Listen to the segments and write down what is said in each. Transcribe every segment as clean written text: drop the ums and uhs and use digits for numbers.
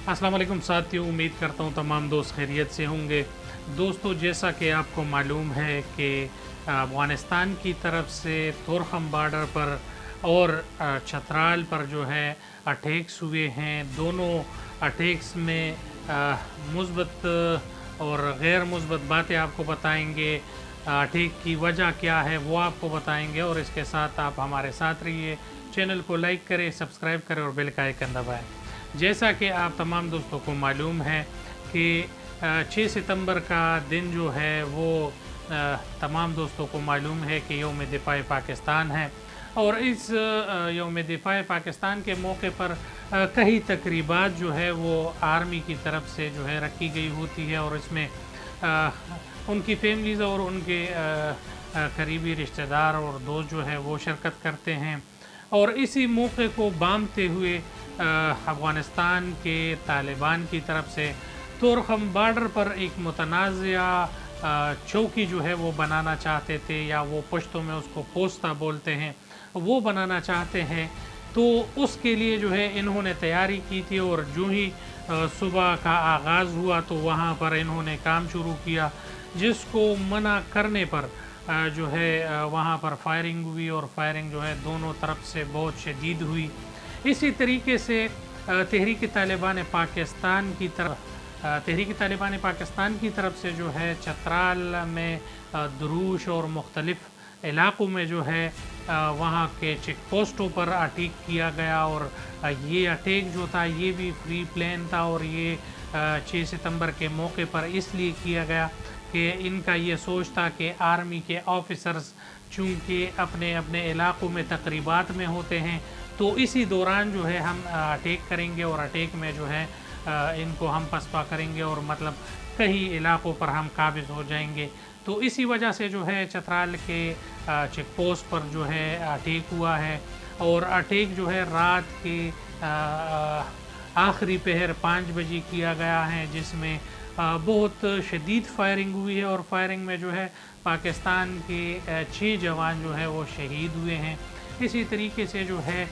अस्सलाम वालेकुम साथियों, उम्मीद करता हूँ तमाम दोस्त खैरियत से होंगे। दोस्तों, जैसा कि आपको मालूम है कि अफ़गानिस्तान की तरफ से तोरखम बॉर्डर पर और चतराल पर जो है अटैक्स हुए हैं। दोनों अटैक्स में मुस्बत और गैर मुस्बत बातें आपको बताएंगे। अटैक की वजह क्या है वो आपको बताएंगे, और इसके साथ आप हमारे साथ रहिए। चैनल को लाइक करें, सब्सक्राइब करें और बेल का आइकन दबाएं। जैसा कि आप तमाम दोस्तों को मालूम है कि 6 सितंबर का दिन जो है वो तमाम दोस्तों को मालूम है कि यौम दिफ़ा पाकिस्तान है, और इस यौम दिफ़ा पाकिस्तान के मौके पर कई तकरीबात जो है वो आर्मी की तरफ से जो है रखी गई होती है, और इसमें उनकी फैमिलीज़ और उनके करीबी रिश्तेदार और दोस्त जो है वो शिरकत करते हैं। और इसी मौके को बांधते हुए अफ़गानिस्तान के तालिबान की तरफ से तोरखम बॉर्डर पर एक मुतनाज़िया चौकी जो है वो बनाना चाहते थे, या वो पश्तो में उसको पोस्ता बोलते हैं, वो बनाना चाहते हैं। तो उसके लिए जो है इन्होंने तैयारी की थी, और जो ही सुबह का आगाज़ हुआ तो वहाँ पर इन्होंने काम शुरू किया, जिसको मना करने पर जो है वहाँ पर फायरिंग हुई, और फायरिंग जो है दोनों तरफ से बहुत शदीद हुई। इसी तरीके से तहरीक तालिबान पाकिस्तान की तरफ से जो है चतराल में दुरूश और मुख्तलिफ़ इलाक़ों में जो है वहाँ के चेक पोस्टों पर अटैक किया गया। और ये अटैक जो था ये भी फ्री प्लान था, और ये 6 सितंबर के मौके पर इसलिए किया गया कि इनका ये सोच था कि आर्मी के ऑफिसर्स चूँकि अपने अपने इलाक़ों में तकरीबात में होते हैं, तो इसी दौरान जो है हम अटैक करेंगे, और अटैक में जो है इनको हम पसपा करेंगे, और मतलब कई इलाक़ों पर हम काबिज़ हो जाएंगे। तो इसी वजह से जो है चतराल के चेक पोस्ट पर जो है अटैक हुआ है, और अटैक जो है रात के आखिरी पहर 5 बजे किया गया है, जिसमें बहुत शदीद फायरिंग हुई है, और फायरिंग में जो है पाकिस्तान के 6 जवान जो है वो शहीद हुए हैं। इसी तरीके से जो है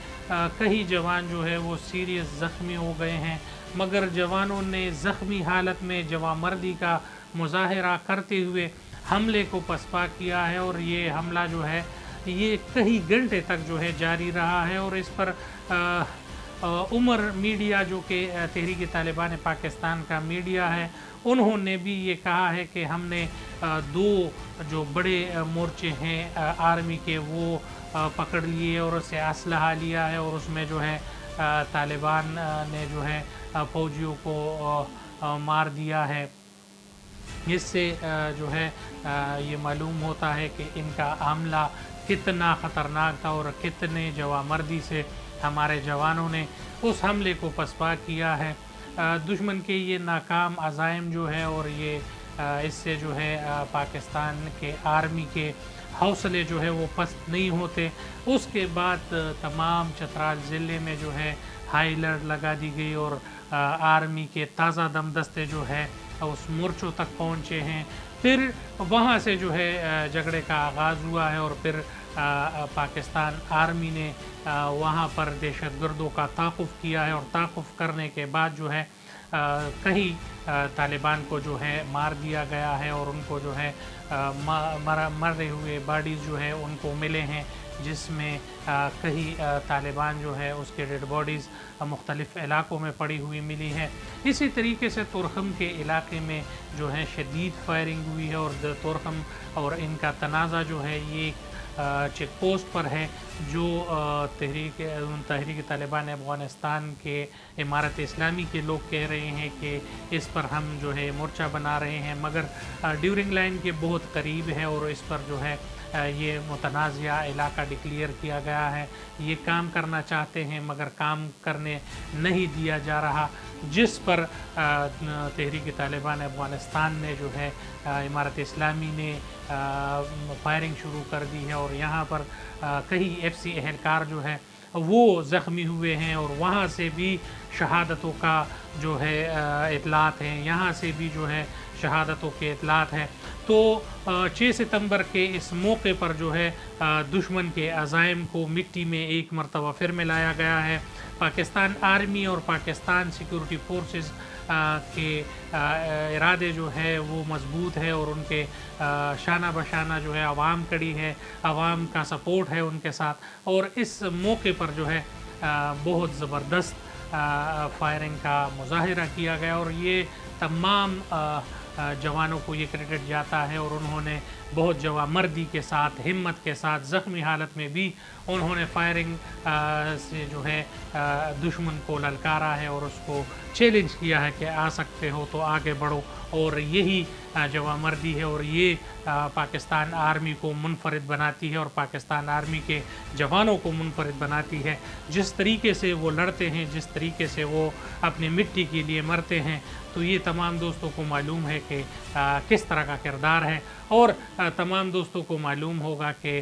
कई जवान जो है वो सीरियस ज़ख्मी हो गए हैं, मगर जवानों ने ज़ख्मी हालत में जवामर्दी का मुज़ाहरा करते हुए हमले को पसपा किया है, और ये हमला जो है ये कई घंटे तक जो है जारी रहा है। और इस पर उमर मीडिया जो कि तहरीक तालिबान पाकिस्तान का मीडिया है, उन्होंने भी ये कहा है कि हमने 2 जो बड़े मोर्चे हैं आर्मी के वो पकड़ लिए, और उससे असलहा लिया है, और उसमें जो है तालिबान ने जो है फ़ौजियों को मार दिया है। इससे जो है ये मालूम होता है कि इनका हमला कितना ख़तरनाक था, और कितने जवामर्दी से हमारे जवानों ने उस हमले को पसपा किया है। दुश्मन के ये नाकाम अज़ाइम जो है, और ये इससे जो है पाकिस्तान के आर्मी के हौसले जो है वो पस्त नहीं होते। उसके बाद तमाम चतराल ज़िले में जो है हाई अलर्ट लगा दी गई, और आर्मी के ताज़ा दम दस्ते जो है उस मोर्चों तक पहुँचे हैं। फिर वहाँ से जो है झगड़े का आगाज़ हुआ है, और फिर पाकिस्तान आर्मी ने वहाँ पर दहशतगर्दों का ताक़ुफ़ किया है, और ताक़ुफ़ करने के बाद जो है कहीं तालिबान को जो है मार दिया गया है, और उनको जो है मरे हुए बॉडीज़ जो है उनको मिले हैं, जिसमें कई तालिबान जो है उसके डेड बॉडीज़ मुख्तलिफ़ इलाक़ों में पड़ी हुई मिली है। इसी तरीके से तोरखम के इलाके में जो है शदीद फायरिंग हुई है, और तोरखम और इनका तनाज़ा जो है ये चेक पोस्ट पर है, जो तहरीक तालिबान अफ़गानिस्तान के इमारत इस्लामी के लोग कह रहे हैं कि इस पर हम जो है मोर्चा बना रहे हैं, मगर ड्यूरिंग लाइन के बहुत करीब है, और इस पर जो है ये मुतनाज़िया इलाका डिक्लेयर किया गया है। ये काम करना चाहते हैं मगर काम करने नहीं दिया जा रहा, जिस पर तहरीक तालिबान अफ़गानिस्तान ने जो है इमारत इस्लामी ने फायरिंग शुरू कर दी है, और यहाँ पर कई FC एहलकार जो है वो ज़ख्मी हुए हैं, और वहाँ से भी शहादतों का जो है इतलात हैं, यहाँ से भी जो है शहादतों के इतलात हैं। تو 6 सितंबर के इस मौके पर जो है दुश्मन के अज़ाइम को मिट्टी में एक मरतबा फिर मिलाया गया है। पाकिस्तान आर्मी और पाकिस्तान सिक्योरिटी फोर्सेस के इरादे जो है वो मज़बूत है और उनके शाना बशाना जो है आवाम खड़ी है, आवाम का सपोर्ट है उनके साथ। और इस मौके पर जो है बहुत ज़बरदस्त फायरिंग का मुज़ाहिरा किया गया और ये तमाम जवानों को ये क्रेडिट जाता है और उन्होंने बहुत जवामर्दी के साथ, हिम्मत के साथ, ज़ख्मी हालत में भी उन्होंने फायरिंग से जो है दुश्मन को ललकारा है और उसको चैलेंज किया है कि आ सकते हो तो आगे बढ़ो। और यही जवामर्दी है और ये पाकिस्तान आर्मी को मुनफरिद बनाती है और पाकिस्तान आर्मी के जवानों को मुनफरिद बनाती है। जिस तरीके से वो लड़ते हैं, जिस तरीके से वो अपनी मिट्टी के लिए मरते हैं, तो ये तमाम दोस्तों को मालूम है कि किस तरह का किरदार है। और तमाम दोस्तों को मालूम होगा कि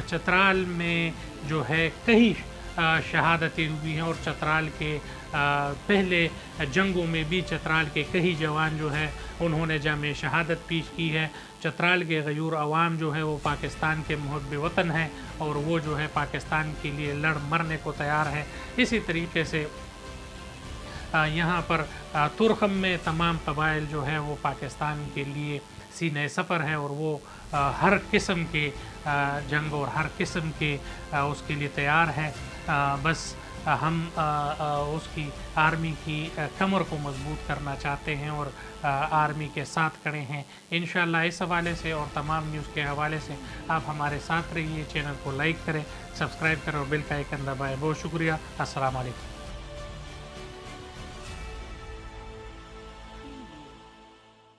चतराल में जो है कई शहादतें हुई हैं और चतराल के पहले जंगों में भी चतराल के कई जवान जो है उन्होंने जामे शहादत पेश की है। चतराल के गयूर अवाम जो है वो पाकिस्तान के मुहब्बे वतन है और वो जो है पाकिस्तान के लिए लड़ मरने को तैयार है। इसी तरीके से यहाँ पर तुरखम में तमाम कबाइल जो है वो पाकिस्तान के लिए सीने सफ़र है और वो हर किस्म के जंग और हर किस्म के उसके लिए तैयार है। बस हम उसकी आर्मी की कमर को मजबूत करना चाहते हैं और आर्मी के साथ खड़े हैं इंशाअल्लाह। इस हवाले से और तमाम न्यूज़ के हवाले से आप हमारे साथ रहिए। चैनल को लाइक करें, सब्सक्राइब करें और बेल का आइकन दबाएं। बहुत शुक्रिया। अस्सलाम वालेकुम।